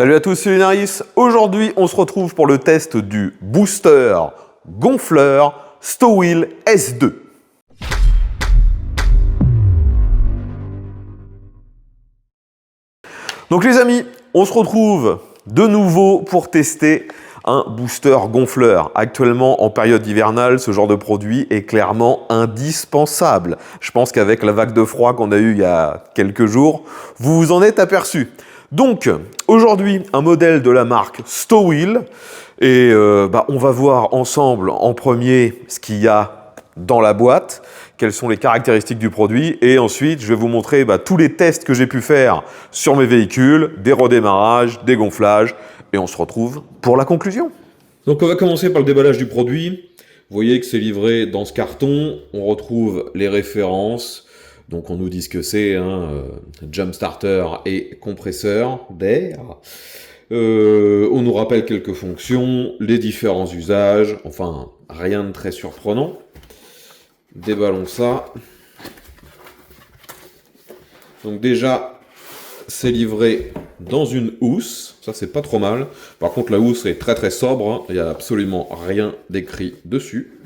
Salut à tous, c'est Lunaris. Aujourd'hui, on se retrouve pour le test du booster gonfleur Stowheel S2. Donc les amis, on se retrouve de nouveau pour tester un booster gonfleur. Actuellement, en période hivernale, ce genre de produit est clairement indispensable. Je pense qu'avec la vague de froid qu'on a eue il y a quelques jours, vous vous en êtes aperçu. Donc, aujourd'hui, un modèle de la marque Stowheel. Et on va voir ensemble en premier ce qu'il y a dans la boîte, quelles sont les caractéristiques du produit. Et ensuite, je vais vous montrer tous les tests que j'ai pu faire sur mes véhicules, des redémarrages, des gonflages. Et on se retrouve pour la conclusion. Donc on va commencer par le déballage du produit. Vous voyez que c'est livré dans ce carton. On retrouve les références. Donc on nous dit ce que c'est, jump starter et compresseur d'air. On nous rappelle quelques fonctions, les différents usages, enfin rien de très surprenant. Déballons ça. Donc déjà, c'est livré dans une housse, ça c'est pas trop mal. Par contre la housse est très très sobre, il n'y a absolument rien d'écrit dessus.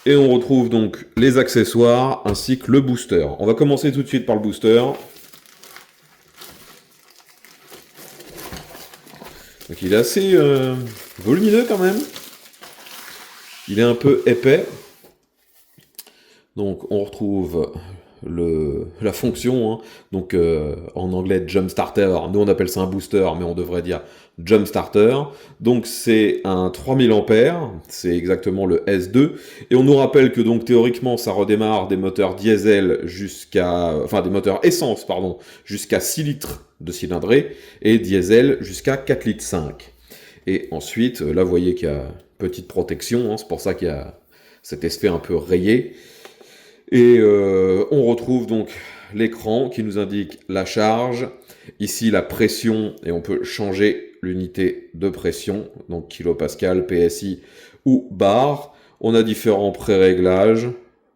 Et on retrouve donc les accessoires ainsi que le booster. On va commencer tout de suite par le booster. Donc il est assez volumineux quand même. Il est un peu épais. Donc on retrouve la fonction, donc en anglais jump starter, nous on appelle ça un booster, mais on devrait dire jump starter. Donc c'est un 3000 ampères, c'est exactement le S2, et on nous rappelle que donc théoriquement ça redémarre des moteurs diesel des moteurs essence pardon, jusqu'à 6 litres de cylindrée, et diesel jusqu'à 4 litres 5. Et ensuite, là vous voyez qu'il y a petite protection, c'est pour ça qu'il y a cet effet un peu rayé. Et on retrouve donc l'écran qui nous indique la charge, ici la pression, et on peut changer l'unité de pression, donc kilopascal, PSI ou bar. On a différents pré-réglages,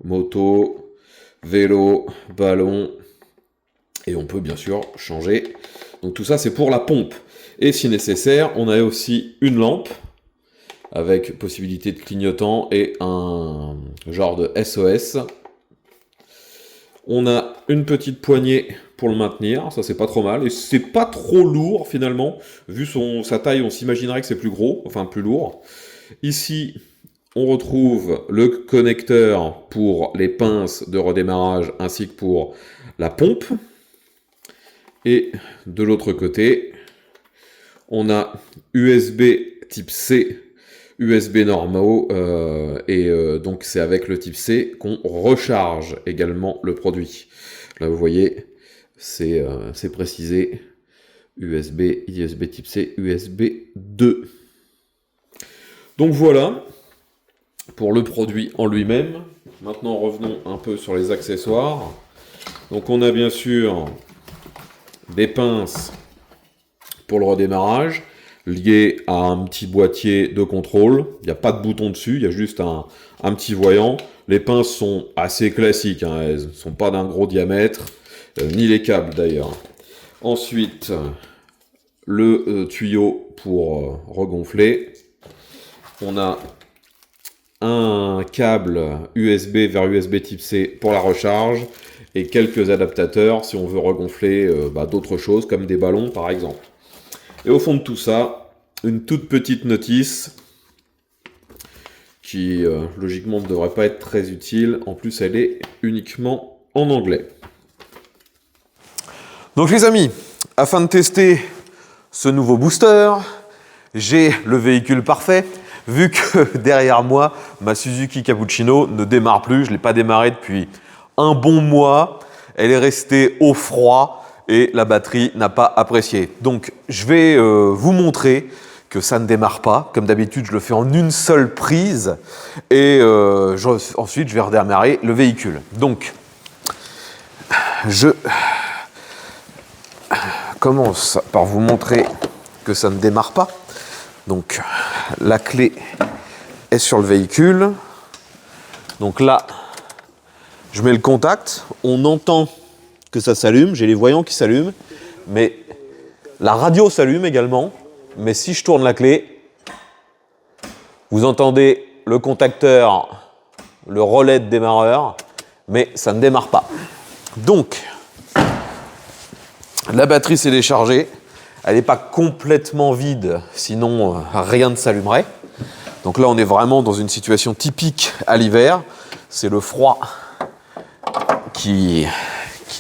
moto, vélo, ballon, et on peut bien sûr changer. Donc tout ça c'est pour la pompe. Et si nécessaire, on a aussi une lampe, avec possibilité de clignotant et un genre de SOS. On a une petite poignée pour le maintenir, ça c'est pas trop mal, et c'est pas trop lourd finalement, vu sa taille on s'imaginerait que c'est plus gros, enfin plus lourd. Ici on retrouve le connecteur pour les pinces de redémarrage ainsi que pour la pompe. Et de l'autre côté, on a USB type C, USB normaux, donc c'est avec le type C qu'on recharge également le produit. Là vous voyez, c'est précisé, USB type C, USB 2. Donc voilà, pour le produit en lui-même. Maintenant revenons un peu sur les accessoires. Donc on a bien sûr des pinces pour le redémarrage, lié à un petit boîtier de contrôle. Il n'y a pas de bouton dessus, il y a juste un petit voyant. Les pinces sont assez classiques, elles ne sont pas d'un gros diamètre, ni les câbles d'ailleurs. Ensuite, le tuyau pour regonfler. On a un câble USB vers USB type C pour la recharge et quelques adaptateurs si on veut regonfler d'autres choses comme des ballons par exemple. Et au fond de tout ça, une toute petite notice qui logiquement ne devrait pas être très utile. En plus, elle est uniquement en anglais. Donc les amis, afin de tester ce nouveau booster, j'ai le véhicule parfait. Vu que derrière moi, ma Suzuki Cappuccino ne démarre plus, je ne l'ai pas démarrée depuis un bon mois. Elle est restée au froid et la batterie n'a pas apprécié. Donc je vais vous montrer que ça ne démarre pas. Comme d'habitude, je le fais en une seule prise et ensuite je vais redémarrer le véhicule. Donc je commence par vous montrer que ça ne démarre pas. Donc la clé est sur le véhicule. Donc là, je mets le contact. On entend que ça s'allume, j'ai les voyants qui s'allument, mais la radio s'allume également, mais si je tourne la clé, vous entendez le contacteur, le relais de démarreur, mais ça ne démarre pas. Donc, la batterie s'est déchargée, elle n'est pas complètement vide, sinon rien ne s'allumerait. Donc là, on est vraiment dans une situation typique à l'hiver, c'est le froid qui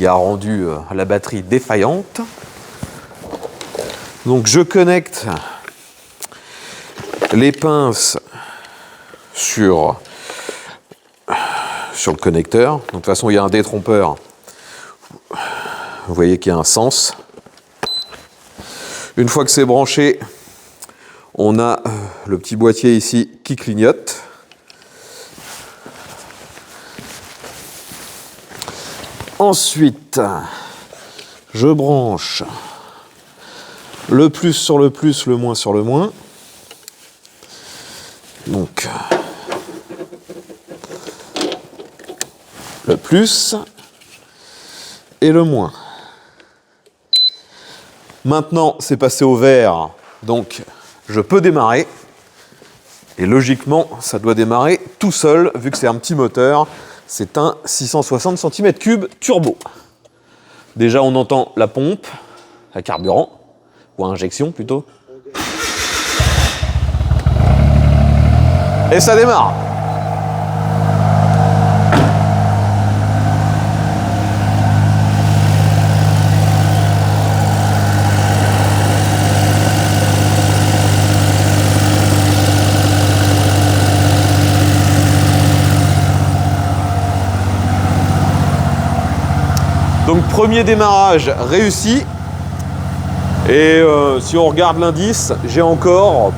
a rendu la batterie défaillante. Donc je connecte les pinces sur le connecteur. Donc, de toute façon, il y a un détrompeur. Vous voyez qu'il y a un sens. Une fois que c'est branché, on a le petit boîtier ici qui clignote. Ensuite, je branche le plus sur le plus, le moins sur le moins. Donc, le plus et le moins. Maintenant, c'est passé au vert, donc je peux démarrer. Et logiquement, ça doit démarrer tout seul, vu que c'est un petit moteur. C'est un 660 cm3 turbo. Déjà, on entend la pompe à carburant, ou à injection plutôt. Et ça démarre. Donc premier démarrage réussi. Et si on regarde l'indice, j'ai encore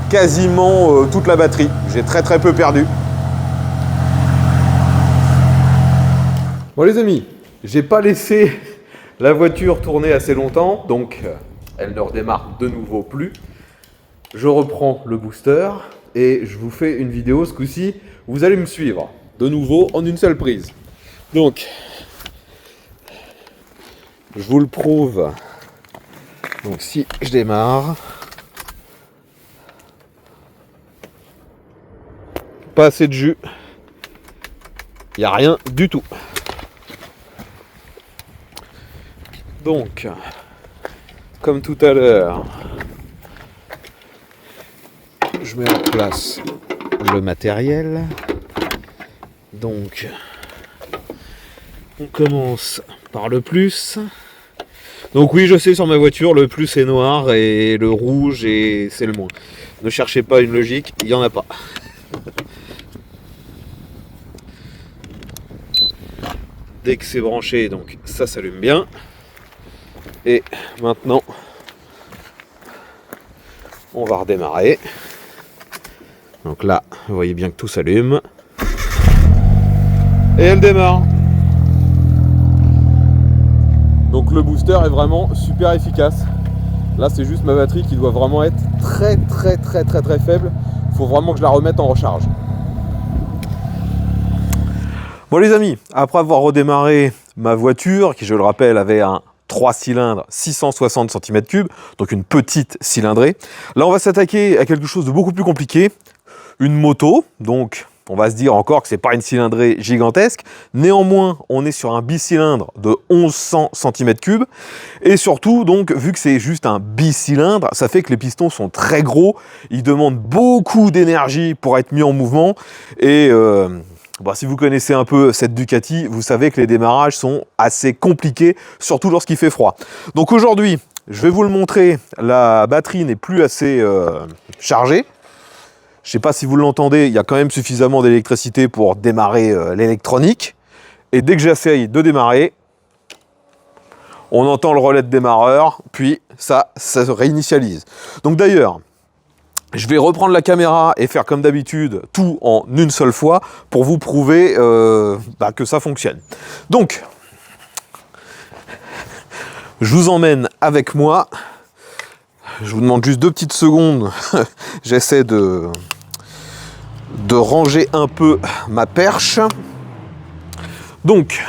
quasiment toute la batterie. J'ai très peu perdu. Bon les amis, j'ai pas laissé la voiture tourner assez longtemps, donc elle ne redémarre de nouveau plus. Je reprends le booster et je vous fais une vidéo ce coup-ci. Vous allez me suivre de nouveau en une seule prise. Donc, je vous le prouve. Donc si je démarre, pas assez de jus, il n'y a rien du tout. Donc, comme tout à l'heure, je mets en place le matériel. Donc, on commence par le plus. Donc oui, je sais, sur ma voiture, le plus est noir et le rouge c'est le moins. Ne cherchez pas une logique, il n'y en a pas. Dès que c'est branché, donc ça s'allume bien. Et maintenant, on va redémarrer. Donc là, vous voyez bien que tout s'allume. Et elle démarre. Donc le booster est vraiment super efficace. Là, c'est juste ma batterie qui doit vraiment être très faible. Il faut vraiment que je la remette en recharge. Bon les amis, après avoir redémarré ma voiture, qui je le rappelle avait un 3 cylindres 660 cm3, donc une petite cylindrée, là on va s'attaquer à quelque chose de beaucoup plus compliqué, une moto, donc on va se dire encore que c'est pas une cylindrée gigantesque, néanmoins on est sur un bicylindre de 1100 cm3, et surtout donc vu que c'est juste un bicylindre, ça fait que les pistons sont très gros, ils demandent beaucoup d'énergie pour être mis en mouvement, et bon, si vous connaissez un peu cette Ducati, vous savez que les démarrages sont assez compliqués, surtout lorsqu'il fait froid. Donc aujourd'hui, je vais vous le montrer, la batterie n'est plus assez chargée. Je ne sais pas si vous l'entendez, il y a quand même suffisamment d'électricité pour démarrer l'électronique. Et dès que j'essaye de démarrer, on entend le relais de démarreur, puis ça se réinitialise. Donc d'ailleurs, je vais reprendre la caméra et faire comme d'habitude tout en une seule fois pour vous prouver que ça fonctionne. Donc, je vous emmène avec moi. Je vous demande juste 2 petites secondes. J'essaie de ranger un peu ma perche. Donc,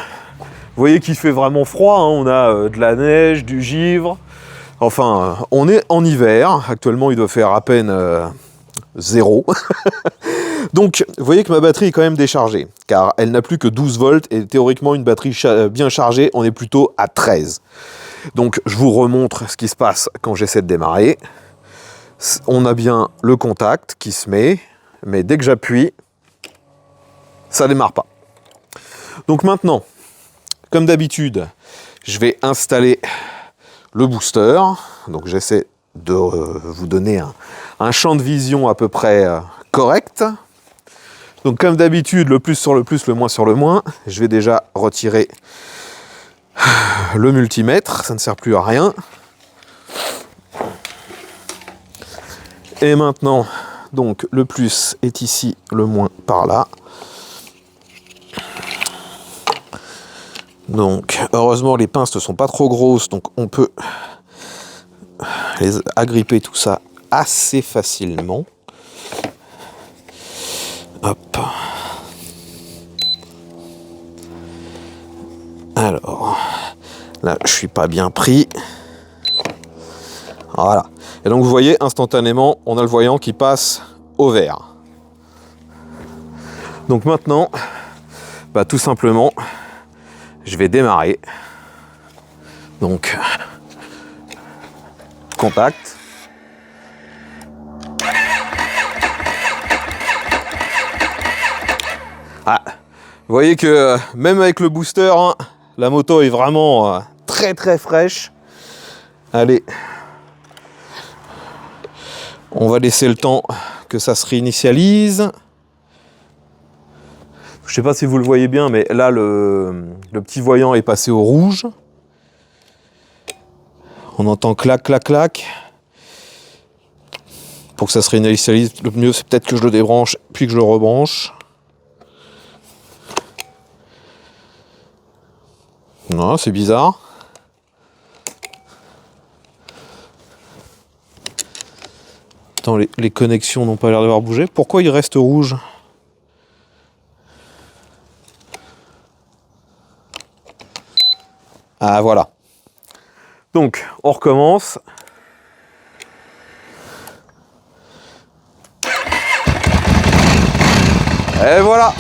voyez qu'il fait vraiment froid, hein. On a de la neige, du givre. Enfin, on est en hiver. Actuellement, il doit faire à peine 0. Donc, vous voyez que ma batterie est quand même déchargée, car elle n'a plus que 12 volts, et théoriquement, une batterie bien chargée, on est plutôt à 13. Donc, je vous remontre ce qui se passe quand j'essaie de démarrer. On a bien le contact qui se met, mais dès que j'appuie, ça démarre pas. Donc maintenant, comme d'habitude, je vais installer le booster. Donc j'essaie de vous donner un champ de vision à peu près correct. Donc comme d'habitude, le plus sur le plus, le moins sur le moins. Je vais déjà retirer le multimètre, ça ne sert plus à rien. Et maintenant, donc le plus est ici, le moins par là. Donc heureusement les pinces ne sont pas trop grosses, donc on peut les agripper tout ça assez facilement. Hop. Alors, là je suis pas bien pris. Voilà. Et donc vous voyez, instantanément, on a le voyant qui passe au vert. Donc maintenant, bah, tout simplement, je vais démarrer. Donc, contact. Ah, vous voyez que même avec le booster, hein, la moto est vraiment très très fraîche. Allez. On va laisser le temps que ça se réinitialise. Je ne sais pas si vous le voyez bien, mais là, le petit voyant est passé au rouge. On entend clac, clac, clac. Pour que ça se réinitialise, le mieux, c'est peut-être que je le débranche, puis que je le rebranche. Non, c'est bizarre. Attends, les connexions n'ont pas l'air d'avoir bougé. Pourquoi il reste rouge ? Ah, voilà. Donc, on recommence. Et voilà.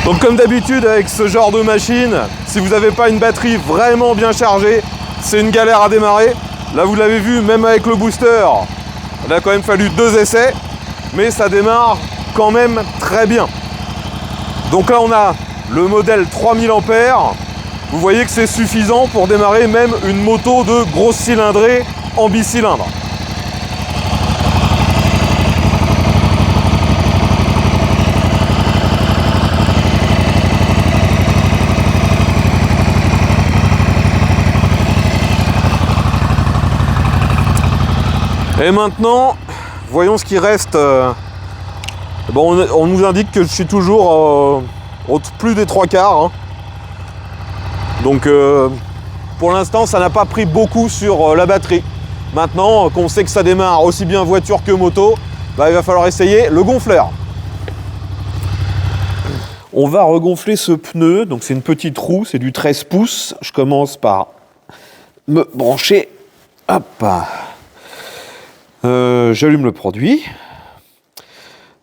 Donc comme d'habitude avec ce genre de machine, si vous n'avez pas une batterie vraiment bien chargée, c'est une galère à démarrer. Là vous l'avez vu, même avec le booster, il a quand même fallu 2 essais, mais ça démarre quand même très bien. Donc là on a le modèle 3000 ampères. Vous voyez que c'est suffisant pour démarrer même une moto de grosse cylindrée en bicylindre. Et maintenant, voyons ce qui reste. Bon, on nous indique que je suis toujours au plus des 3/4. Hein. Donc, pour l'instant, ça n'a pas pris beaucoup sur la batterie. Maintenant qu'on sait que ça démarre aussi bien voiture que moto, bah, il va falloir essayer le gonfleur. On va regonfler ce pneu. Donc, c'est une petite roue, c'est du 13 pouces. Je commence par me brancher. Hop. J'allume le produit.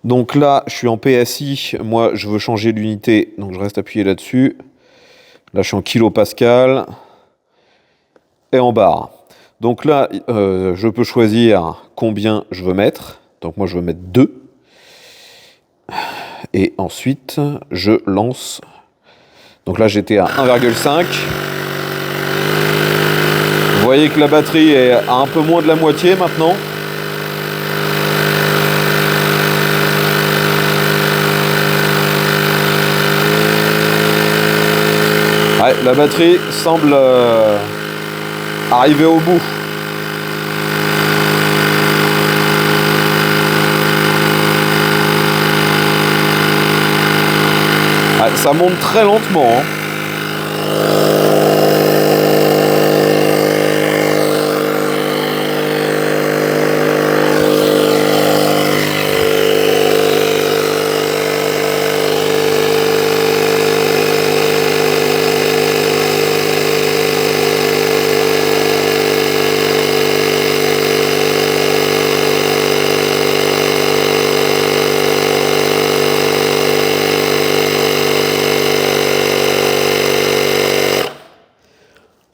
Donc là, je suis en PSI. Moi, je veux changer l'unité. Donc, je reste appuyé là-dessus. Là, je suis en kilopascal. Et en bar. Donc là, je peux choisir combien je veux mettre. Donc moi, je veux mettre 2. Et ensuite, je lance. Donc là, j'étais à 1,5. Vous voyez que la batterie est à un peu moins de la moitié maintenant. Ouais, la batterie semble arriver au bout. Ouais, ça monte très lentement. Hein.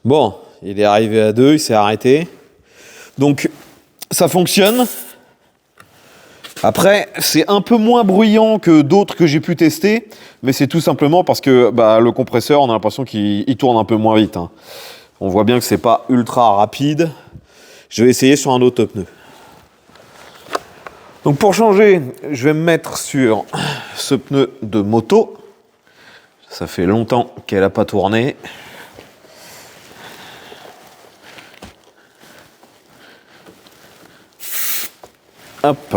Bon, il est arrivé à 2, il s'est arrêté. Donc, ça fonctionne. Après, c'est un peu moins bruyant que d'autres que j'ai pu tester, mais c'est tout simplement parce que le compresseur, on a l'impression qu'il tourne un peu moins vite. Hein. On voit bien que c'est pas ultra rapide. Je vais essayer sur un autre pneu. Donc pour changer, je vais me mettre sur ce pneu de moto. Ça fait longtemps qu'elle n'a pas tourné. Hop.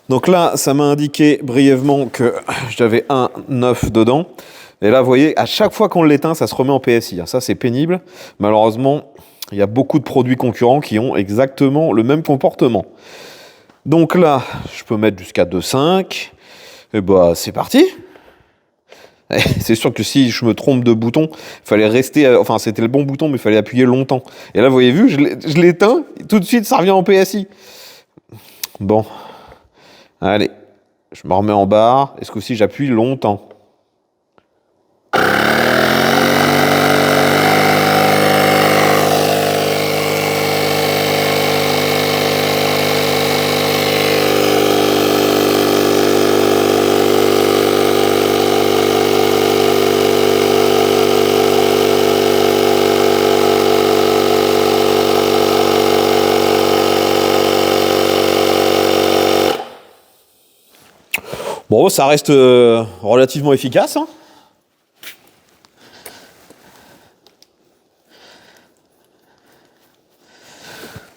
Donc là, ça m'a indiqué brièvement que j'avais un 9 dedans. Et là, vous voyez, à chaque fois qu'on l'éteint, ça se remet en PSI. Ça, c'est pénible. Malheureusement, il y a beaucoup de produits concurrents qui ont exactement le même comportement. Donc là, je peux mettre jusqu'à 2,5. Et c'est parti. C'est sûr que si je me trompe de bouton, il fallait rester... Enfin, c'était le bon bouton, mais il fallait appuyer longtemps. Et là, vous avez vu, je l'éteins, tout de suite, ça revient en PSI. Bon. Allez. Je me remets en barre. Est-ce que aussi j'appuie longtemps? Bon, ça reste relativement efficace. Hein.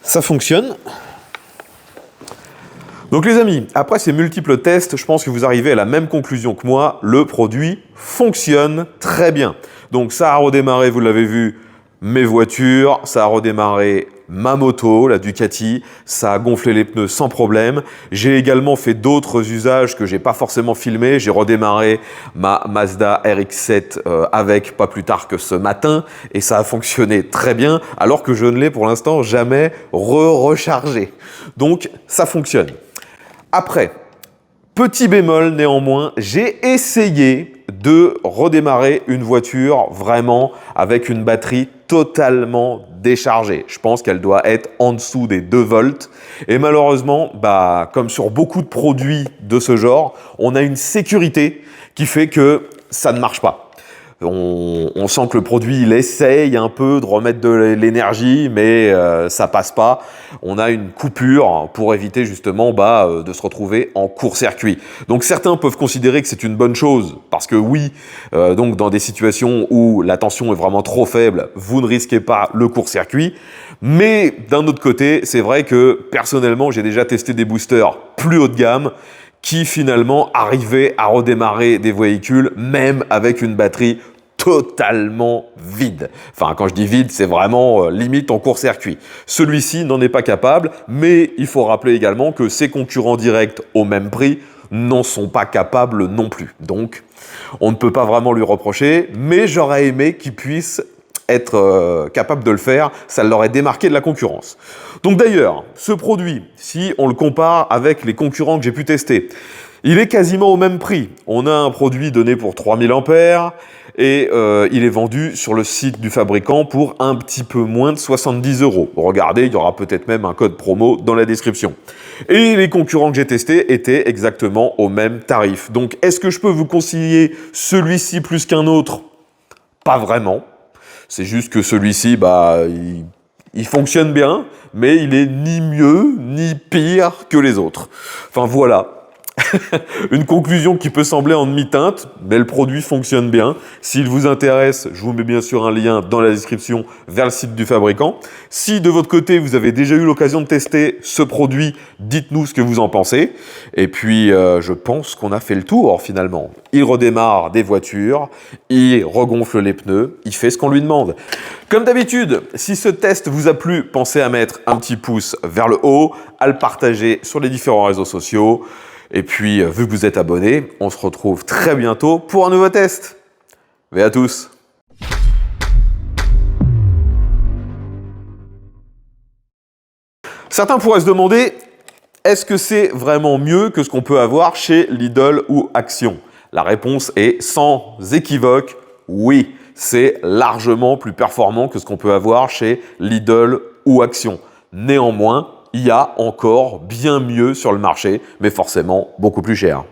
Ça fonctionne. Donc les amis, après ces multiples tests, je pense que vous arrivez à la même conclusion que moi. Le produit fonctionne très bien. Donc ça a redémarré, vous l'avez vu, mes voitures, ça a redémarré ma moto, la Ducati, ça a gonflé les pneus sans problème. J'ai également fait d'autres usages que j'ai pas forcément filmés. J'ai redémarré ma Mazda RX-7 avec pas plus tard que ce matin et ça a fonctionné très bien alors que je ne l'ai pour l'instant jamais rechargé. Donc ça fonctionne. Après, petit bémol néanmoins, j'ai essayé de redémarrer une voiture vraiment avec une batterie totalement déchargée. Je pense qu'elle doit être en dessous des 2 volts. Et malheureusement, comme sur beaucoup de produits de ce genre, on a une sécurité qui fait que ça ne marche pas. On sent que le produit, il essaye un peu de remettre de l'énergie, mais ça passe pas. On a une coupure pour éviter justement de se retrouver en court-circuit. Donc certains peuvent considérer que c'est une bonne chose, parce que oui, donc dans des situations où la tension est vraiment trop faible, vous ne risquez pas le court-circuit. Mais d'un autre côté, c'est vrai que personnellement, j'ai déjà testé des boosters plus haut de gamme, qui finalement arrivait à redémarrer des véhicules même avec une batterie totalement vide. Enfin, quand je dis vide, c'est vraiment limite en court-circuit. Celui-ci n'en est pas capable, mais il faut rappeler également que ses concurrents directs au même prix n'en sont pas capables non plus. Donc, on ne peut pas vraiment lui reprocher, mais j'aurais aimé qu'il puisse être capable de le faire, ça l'aurait démarqué de la concurrence. Donc d'ailleurs, ce produit, si on le compare avec les concurrents que j'ai pu tester, il est quasiment au même prix. On a un produit donné pour 3000 ampères et il est vendu sur le site du fabricant pour un petit peu moins de 70 €. Regardez, il y aura peut-être même un code promo dans la description. Et les concurrents que j'ai testés étaient exactement au même tarif. Donc est-ce que je peux vous conseiller celui-ci plus qu'un autre? Pas vraiment. C'est juste que celui-ci, il fonctionne bien, mais il est ni mieux ni pire que les autres. Enfin voilà. Une conclusion qui peut sembler en demi-teinte, mais le produit fonctionne bien. S'il vous intéresse, je vous mets bien sûr un lien dans la description vers le site du fabricant. Si de votre côté, vous avez déjà eu l'occasion de tester ce produit, dites-nous ce que vous en pensez. Et puis, je pense qu'on a fait le tour finalement. Il redémarre des voitures, il regonfle les pneus, il fait ce qu'on lui demande. Comme d'habitude, si ce test vous a plu, pensez à mettre un petit pouce vers le haut, à le partager sur les différents réseaux sociaux. Et puis, vu que vous êtes abonné, on se retrouve très bientôt pour un nouveau test. Et à tous. Certains pourraient se demander, est-ce que c'est vraiment mieux que ce qu'on peut avoir chez Lidl ou Action? La réponse est sans équivoque, oui. c'est largement plus performant que ce qu'on peut avoir chez Lidl ou Action. Néanmoins, il y a encore bien mieux sur le marché, mais forcément beaucoup plus cher.